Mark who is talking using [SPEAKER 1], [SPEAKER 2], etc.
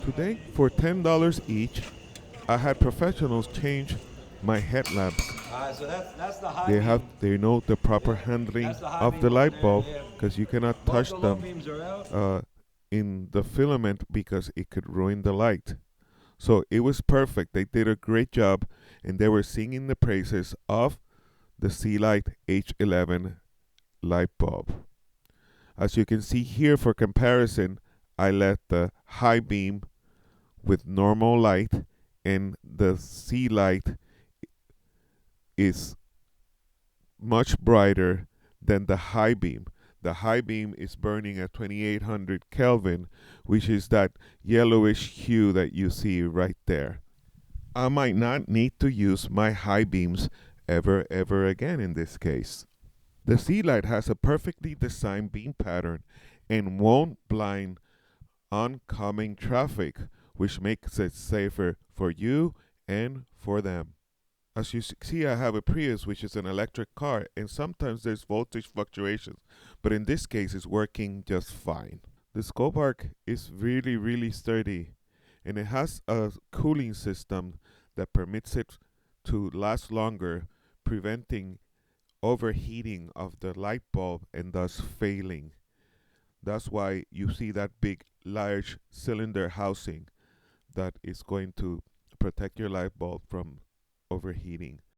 [SPEAKER 1] Today, for $10 each, I had professionals change my headlamps.
[SPEAKER 2] So that's the high beam.
[SPEAKER 1] They know the proper handling
[SPEAKER 2] That's the high
[SPEAKER 1] of
[SPEAKER 2] beam
[SPEAKER 1] the
[SPEAKER 2] over
[SPEAKER 1] light
[SPEAKER 2] there.
[SPEAKER 1] bulb because you cannot
[SPEAKER 2] Both
[SPEAKER 1] touch
[SPEAKER 2] the low
[SPEAKER 1] them
[SPEAKER 2] beams are out.
[SPEAKER 1] uh, in the filament because it could ruin the light. So it was perfect. They did a great job, and they were singing the praises of the Sea Light H11 light bulb. As you can see here, for comparison, I let the high beam with normal light, and the Sea Light is much brighter than the high beam. The high beam is burning at 2800 Kelvin, which is that yellowish hue that you see right there. I might not need to use my high beams ever again in this case. The Sea Light has a perfectly designed beam pattern and won't blind oncoming traffic, which makes it safer for you and for them. As you see, I have a Prius, which is an electric car, and sometimes there's voltage fluctuations, but in this case, it's working just fine. The scope arc is really sturdy, and it has a cooling system that permits it to last longer, preventing overheating of the light bulb and thus failing. That's why you see that big, large cylinder housing that is going to protect your light bulb from overheating.